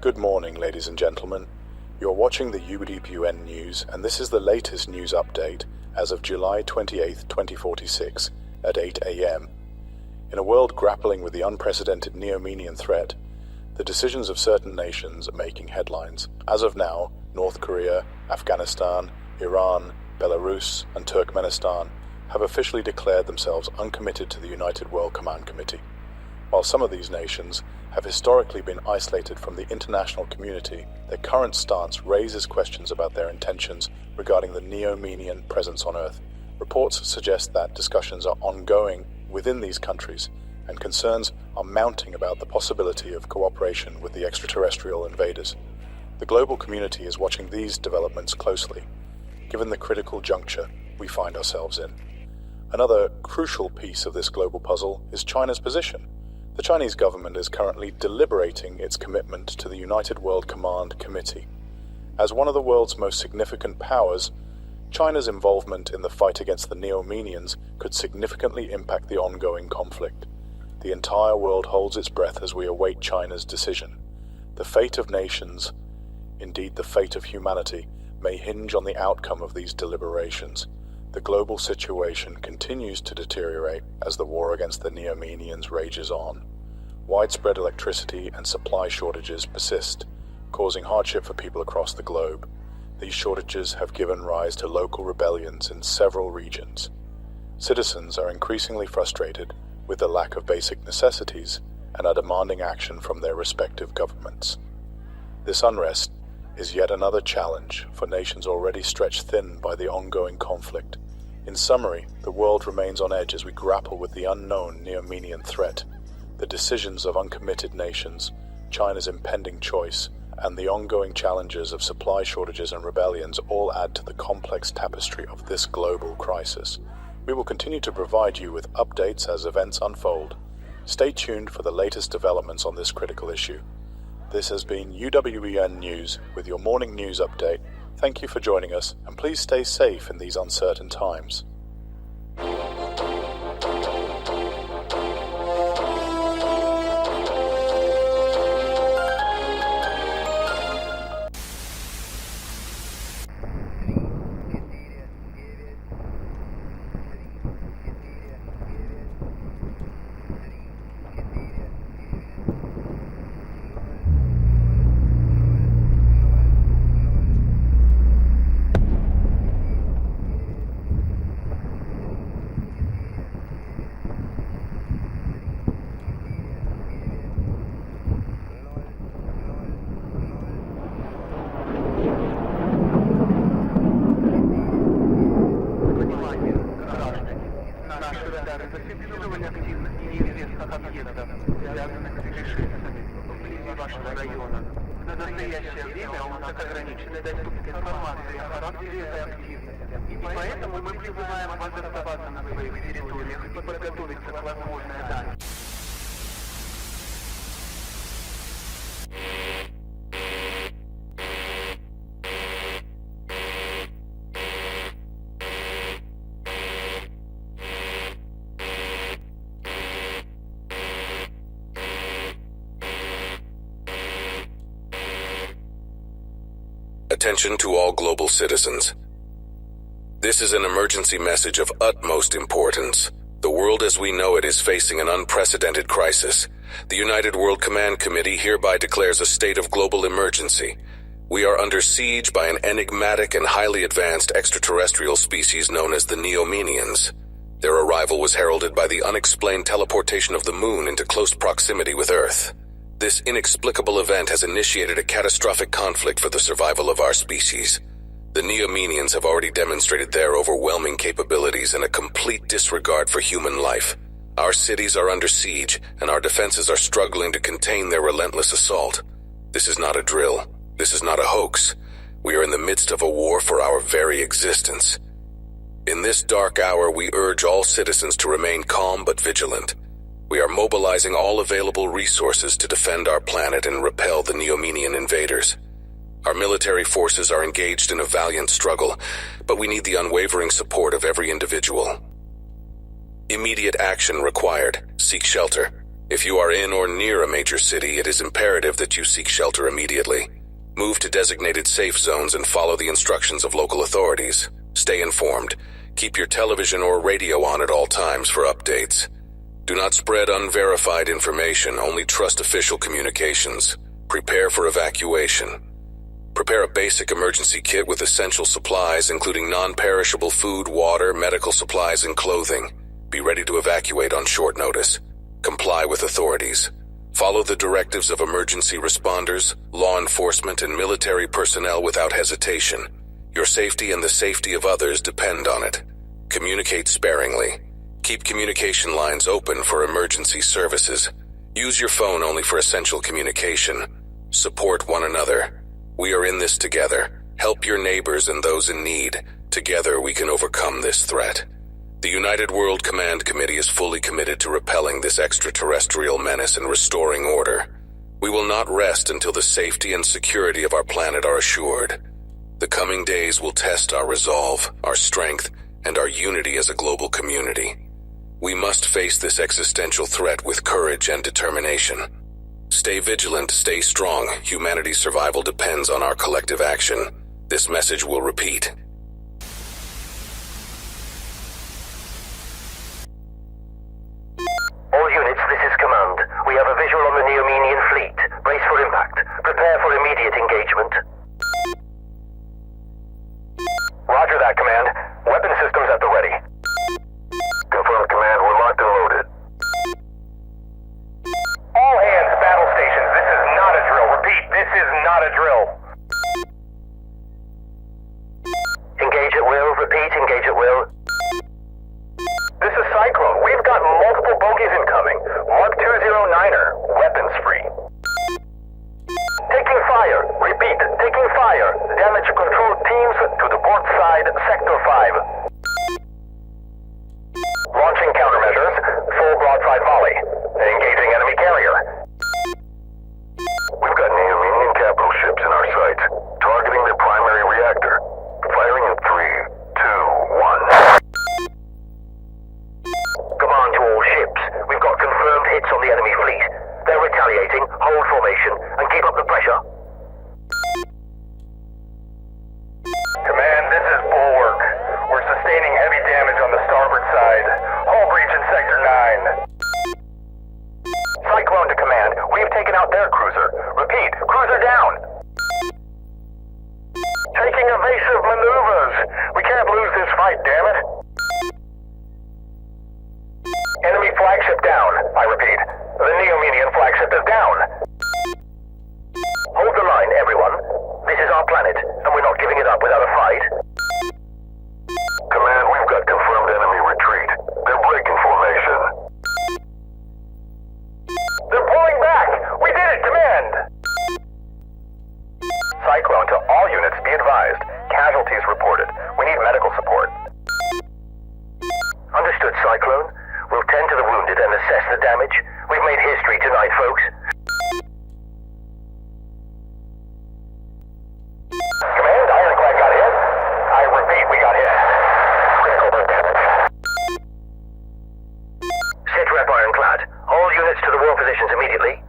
Good morning, ladies and gentlemen. You're watching the 𝚎𝚑𝚒𝚘 news, and this is the latest news update as of July 28, 2046, at 8 a.m. In a world grappling with the unprecedented Neo-Median threat, the decisions of certain nations are making headlines. As of now, North Korea, Afghanistan, Iran, Belarus, and Turkmenistan have officially declared themselves uncommitted to the United World Command Committee. While some of these nations have historically been isolated from the international community, their current stance raises questions about their intentions regarding the Neo-Median presence on Earth. Reports suggest that discussions are ongoing within these countries, and concerns are mounting about the possibility of cooperation with the extraterrestrial invaders. The global community is watching these developments closely, given the critical juncture we find ourselves in. Another crucial piece of this global puzzle is China's position. The Chinese government is currently deliberating its commitment to the United World Command Committee. As one of the world's most significant powers, China's involvement in the fight against the Neo-Medians could significantly impact the ongoing conflict. The entire world holds its breath as we await China's decision. The fate of nations, indeed the fate of humanity, may hinge on the outcome of these deliberations. The global situation continues to deteriorate as the war against the Neo-Medians rages on. Widespread electricity and supply shortages persist, causing hardship for people across the globe. These shortages have given rise to local rebellions in several regions. Citizens are increasingly frustrated with the lack of basic necessities and are demanding action from their respective governments. This unrest is yet another challenge for nations already stretched thin by the ongoing conflict. In summary, the world remains on edge as we grapple with the unknown Neo-Median threat. The decisions of uncommitted nations, China's impending choice, and the ongoing challenges of supply shortages and rebellions all add to the complex tapestry of this global crisis. We will continue to provide you with updates as events unfold. Stay tuned for the latest developments on this critical issue. This has been 𝚎𝚑𝚒𝚘 News with your morning news update. Thank you for joining us, and please stay safe in these uncertain times. Зафиксировали активность неизвестных объектов, связанных с пришельцами вблизи вашего района. На настоящее время у нас ограниченный доступ к информации о характере этой активности. И поэтому мы призываем вас оставаться на своих территориях и подготовиться к возможной атаке. Attention to all global citizens. This is an emergency message of utmost importance. The world as we know it is facing an unprecedented crisis. The United World Command Committee hereby declares a state of global emergency. We are under siege by an enigmatic and highly advanced extraterrestrial species known as the Neo-Medians. Their arrival was heralded by the unexplained teleportation of the moon into close proximity with Earth. This inexplicable event has initiated a catastrophic conflict for the survival of our species. The Neo-Medians have already demonstrated their overwhelming capabilities and a complete disregard for human life. Our cities are under siege, and our defenses are struggling to contain their relentless assault. This is not a drill. This is not a hoax. We are in the midst of a war for our very existence. In this dark hour, we urge all citizens to remain calm but vigilant. We are mobilizing all available resources to defend our planet and repel the Neo-Median invaders. Our military forces are engaged in a valiant struggle, but we need the unwavering support of every individual. Immediate action required. Seek shelter. If you are in or near a major city, it is imperative that you seek shelter immediately. Move to designated safe zones and follow the instructions of local authorities. Stay informed. Keep your television or radio on at all times for updates. Do not spread unverified information, only trust official communications. Prepare for evacuation. Prepare a basic emergency kit with essential supplies, including non-perishable food, water, medical supplies, and clothing. Be ready to evacuate on short notice. Comply with authorities. Follow the directives of emergency responders, law enforcement, and military personnel without hesitation. Your safety and the safety of others depend on it. Communicate sparingly. Keep communication lines open for emergency services. Use your phone only for essential communication. Support one another. We are in this together. Help your neighbors and those in need. Together we can overcome this threat. The United World Command Committee is fully committed to repelling this extraterrestrial menace and restoring order. We will not rest until the safety and security of our planet are assured. The coming days will test our resolve, our strength, and our unity as a global community. We must face this existential threat with courage and determination. Stay vigilant, stay strong. Humanity's survival depends on our collective action. This message will repeat. All units, this is Command. We have a visual on the Neomenian fleet. Brace for impact. Prepare for immediate engagement. Roger that, Command. Weapon systems at the ready. Confirmed, Command. We're locked and loaded. All hands, battle stations. This is not a drill. Repeat, this is not a drill. Engage at will. Repeat, engage at will. This is Cyclone. We've got multiple bogies incoming. Mark 209er. Weapons free. Taking fire. Repeat, taking fire. Damage control teams to the port side, Sector 5. Launching countermeasures. Full broadside volley. Engaging enemy carrier. We've got Neomenian capital ships in our sights. Targeting their primary reactor. Firing in 3, 2, 1. Command to all ships. We've got confirmed hits on the enemy fleet. They're retaliating. Hold formation and keep up the pressure. Command, this is Bulwark. We're sustaining heavy damage on the starboard side. Hull breach in Sector 9. Cyclone to Command. We've taken out their cruiser. Repeat, cruiser down. Taking evasive maneuvers. We can't lose this fight, damn it. Enemy flagship down. I repeat, the Neomenian flagship is down. Hold the line, everyone. This is our planet, and we're not giving it up without a fight. Command, we've got confirmed enemy retreat. They're breaking formation. They're pulling back! We did it, Command! Cyclone to all units, be advised. Casualties reported. We need medical support. Understood, Cyclone. We'll tend to the wounded and assess the damage. We've made history tonight, folks. Command, Ironclad got hit. I repeat, we got hit. Critical burn damage. Sit rep Ironclad. All units to the war positions immediately.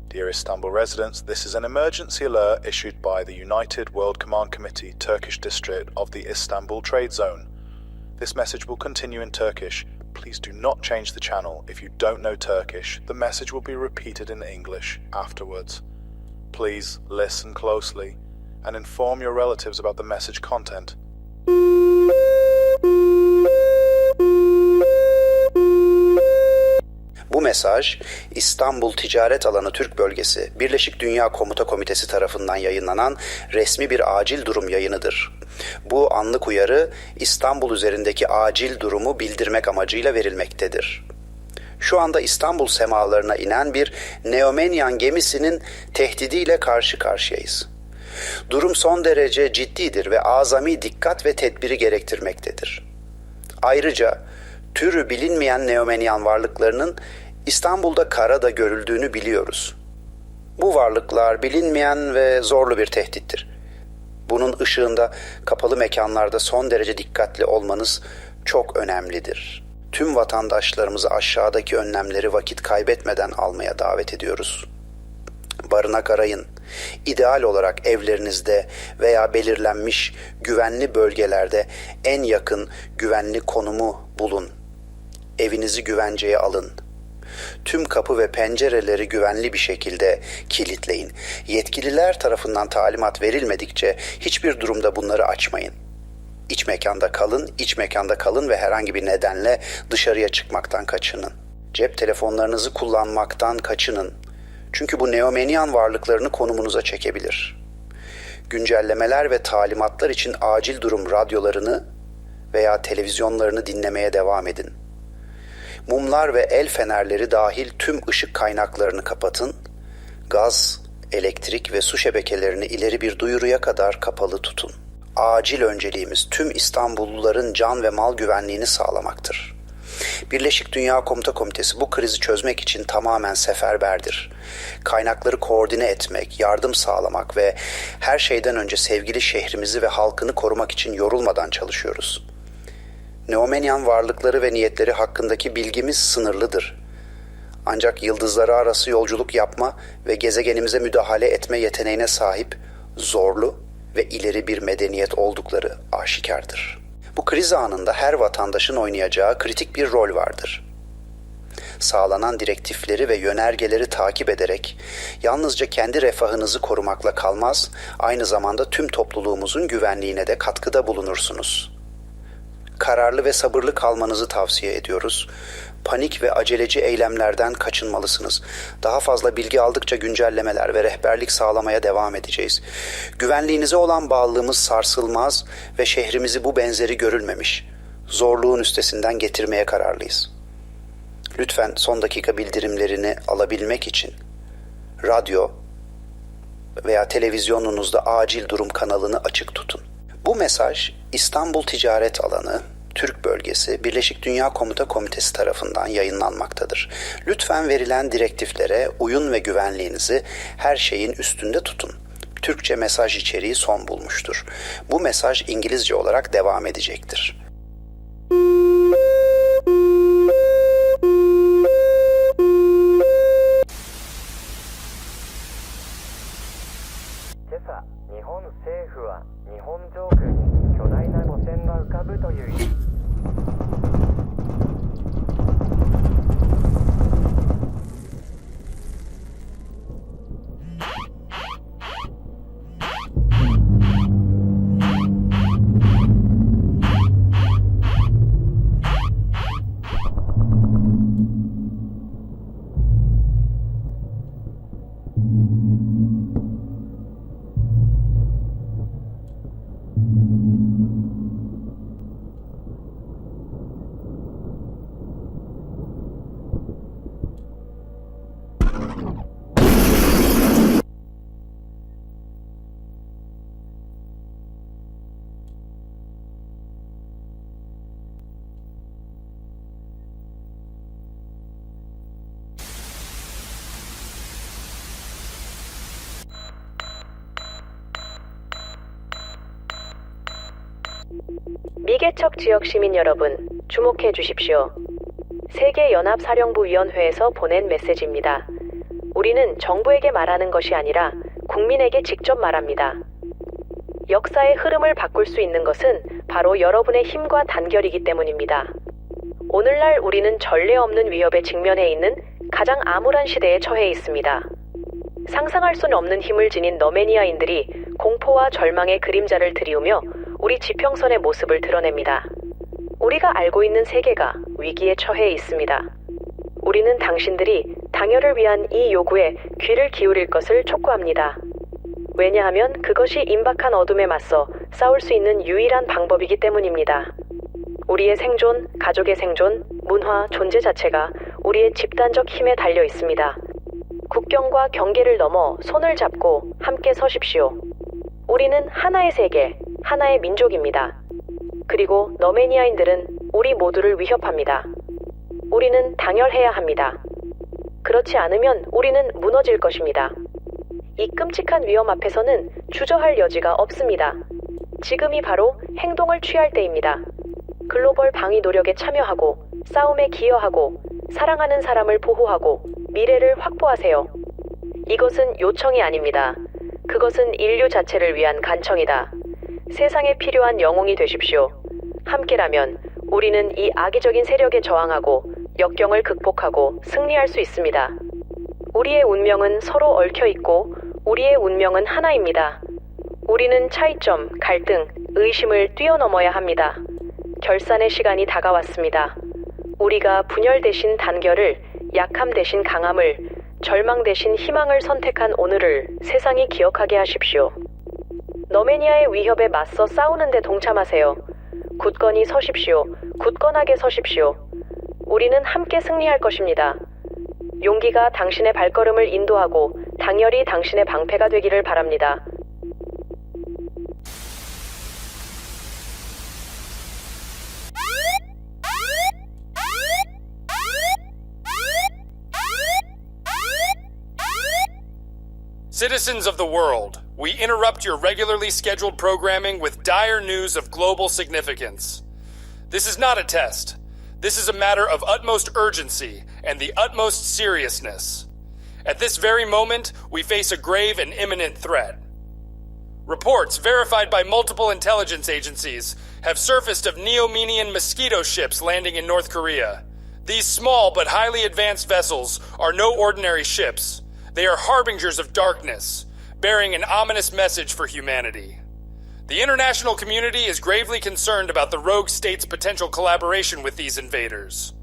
Dear Istanbul residents, this is an emergency alert issued by the United World Command Committee, Turkish district of the Istanbul Trade Zone. This message will continue in Turkish. Please do not change the channel. If you don't know Turkish, the message will be repeated in English afterwards. Please listen closely and inform your relatives about the message content. Bu mesaj, İstanbul Ticaret Alanı Türk Bölgesi Birleşik Dünya Komuta Komitesi tarafından yayınlanan resmi bir acil durum yayınıdır. Bu anlık uyarı, İstanbul üzerindeki acil durumu bildirmek amacıyla verilmektedir. Şu anda İstanbul semalarına inen bir Neomenian gemisinin tehdidiyle karşı karşıyayız. Durum son derece ciddidir ve azami dikkat ve tedbiri gerektirmektedir. Ayrıca türü bilinmeyen Neomenian varlıklarının İstanbul'da karada görüldüğünü biliyoruz. Bu varlıklar bilinmeyen ve zorlu bir tehdittir. Bunun ışığında kapalı mekanlarda son derece dikkatli olmanız çok önemlidir. Tüm vatandaşlarımızı aşağıdaki önlemleri vakit kaybetmeden almaya davet ediyoruz. Barınak arayın. İdeal olarak evlerinizde veya belirlenmiş güvenli bölgelerde en yakın güvenli konumu bulun. Evinizi güvenceye alın. Tüm kapı ve pencereleri güvenli bir şekilde kilitleyin. Yetkililer tarafından talimat verilmedikçe hiçbir durumda bunları açmayın. İç mekanda kalın ve herhangi bir nedenle dışarıya çıkmaktan kaçının. Cep telefonlarınızı kullanmaktan kaçının. Çünkü bu neomenyan varlıklarını konumunuza çekebilir. Güncellemeler ve talimatlar için acil durum radyolarını veya televizyonlarını dinlemeye devam edin. Mumlar ve el fenerleri dahil tüm ışık kaynaklarını kapatın. Gaz, elektrik ve su şebekelerini ileri bir duyuruya kadar kapalı tutun. Acil önceliğimiz tüm İstanbulluların can ve mal güvenliğini sağlamaktır. Birleşik Dünya Komuta Komitesi bu krizi çözmek için tamamen seferberdir. Kaynakları koordine etmek, yardım sağlamak ve her şeyden önce sevgili şehrimizi ve halkını korumak için yorulmadan çalışıyoruz. Neomenyan varlıkları ve niyetleri hakkındaki bilgimiz sınırlıdır. Ancak yıldızları arası yolculuk yapma ve gezegenimize müdahale etme yeteneğine sahip, zorlu ve ileri bir medeniyet oldukları aşikardır. Bu kriz anında her vatandaşın oynayacağı kritik bir rol vardır. Sağlanan direktifleri ve yönergeleri takip ederek yalnızca kendi refahınızı korumakla kalmaz, aynı zamanda tüm topluluğumuzun güvenliğine de katkıda bulunursunuz. Kararlı ve sabırlı kalmanızı tavsiye ediyoruz. Panik ve aceleci eylemlerden kaçınmalısınız. Daha fazla bilgi aldıkça güncellemeler ve rehberlik sağlamaya devam edeceğiz. Güvenliğinize olan bağlılığımız sarsılmaz ve şehrimizi bu benzeri görülmemiş zorluğun üstesinden getirmeye kararlıyız. Lütfen son dakika bildirimlerini alabilmek için radyo veya televizyonunuzda acil durum kanalını açık tutun. Bu mesaj İstanbul Ticaret Alanı, Türk Bölgesi, Birleşik Dünya Komuta Komitesi tarafından yayınlanmaktadır. Lütfen verilen direktiflere uyun ve güvenliğinizi her şeyin üstünde tutun. Türkçe mesaj içeriği son bulmuştur. Bu mesaj İngilizce olarak devam edecektir. 미개척 지역 시민 여러분, 주목해 주십시오. 세계연합사령부위원회에서 보낸 메시지입니다. 우리는 정부에게 말하는 것이 아니라 국민에게 직접 말합니다. 역사의 흐름을 바꿀 수 있는 것은 바로 여러분의 힘과 단결이기 때문입니다. 오늘날 우리는 전례 없는 위협에 직면해 있는 가장 암울한 시대에 처해 있습니다. 상상할 수 없는 힘을 지닌 너메니아인들이 공포와 절망의 그림자를 드리우며 우리 지평선의 모습을 드러냅니다. 우리가 알고 있는 세계가 위기에 처해 있습니다. 우리는 당신들이 당열을 위한 이 요구에 귀를 기울일 것을 촉구합니다. 왜냐하면 그것이 임박한 어둠에 맞서 싸울 수 있는 유일한 방법이기 때문입니다. 우리의 생존, 가족의 생존, 문화, 존재 자체가 우리의 집단적 힘에 달려 있습니다. 국경과 경계를 넘어 손을 잡고 함께 서십시오. 우리는 하나의 세계, 하나의 민족입니다. 그리고 너메니아인들은 우리 모두를 위협합니다. 우리는 당열해야 합니다. 그렇지 않으면 우리는 무너질 것입니다. 이 끔찍한 위험 앞에서는 주저할 여지가 없습니다. 지금이 바로 행동을 취할 때입니다. 글로벌 방위 노력에 참여하고 싸움에 기여하고 사랑하는 사람을 보호하고 미래를 확보하세요. 이것은 요청이 아닙니다. 그것은 인류 자체를 위한 간청이다. 세상에 필요한 영웅이 되십시오. 함께라면 우리는 이 악의적인 세력에 저항하고 역경을 극복하고 승리할 수 있습니다. 우리의 운명은 서로 얽혀 있고 우리의 운명은 하나입니다. 우리는 차이점, 갈등, 의심을 뛰어넘어야 합니다. 결산의 시간이 다가왔습니다. 우리가 분열 대신 단결을, 약함 대신 강함을, 절망 대신 희망을 선택한 오늘을 세상이 기억하게 하십시오. 너메니아의 위협에 맞서 싸우는 데 동참하세요. 굳건히 서십시오. 굳건하게 서십시오. 우리는 함께 승리할 것입니다. 용기가 당신의 발걸음을 인도하고 당열이 당신의 방패가 되기를 바랍니다. Citizens of the world, we interrupt your regularly scheduled programming with dire news of global significance. This is not a test. This is a matter of utmost urgency and the utmost seriousness. At this very moment, we face a grave and imminent threat. Reports verified by multiple intelligence agencies have surfaced of Neo-Menian mosquito ships landing in North Korea. These small but highly advanced vessels are no ordinary ships. They are harbingers of darkness, bearing an ominous message for humanity. The international community is gravely concerned about the rogue state's potential collaboration with these invaders.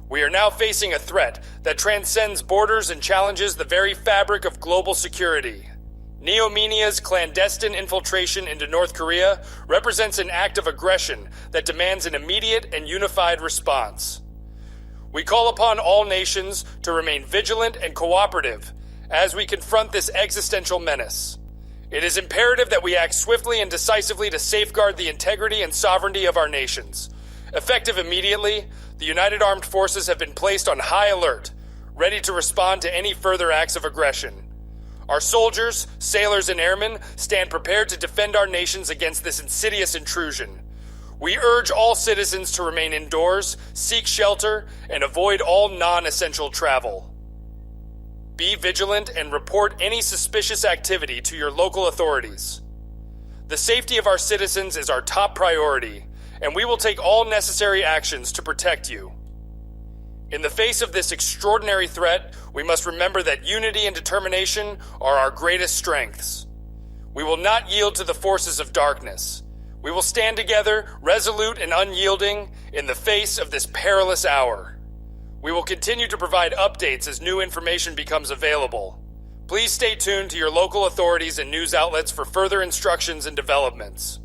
We are now facing a threat that transcends borders and challenges the very fabric of global security. Neo-Menia's clandestine infiltration into North Korea represents an act of aggression that demands an immediate and unified response. We call upon all nations to remain vigilant and cooperative as we confront this existential menace. It is imperative that we act swiftly and decisively to safeguard the integrity and sovereignty of our nations. Effective immediately, the United Armed Forces have been placed on high alert, ready to respond to any further acts of aggression. Our soldiers, sailors, and airmen stand prepared to defend our nations against this insidious intrusion. We urge all citizens to remain indoors, seek shelter, and avoid all non-essential travel. Be vigilant and report any suspicious activity to your local authorities. The safety of our citizens is our top priority, and we will take all necessary actions to protect you. In the face of this extraordinary threat, we must remember that unity and determination are our greatest strengths. We will not yield to the forces of darkness. We will stand together, resolute and unyielding, in the face of this perilous hour. We will continue to provide updates as new information becomes available. Please stay tuned to your local authorities and news outlets for further instructions and developments.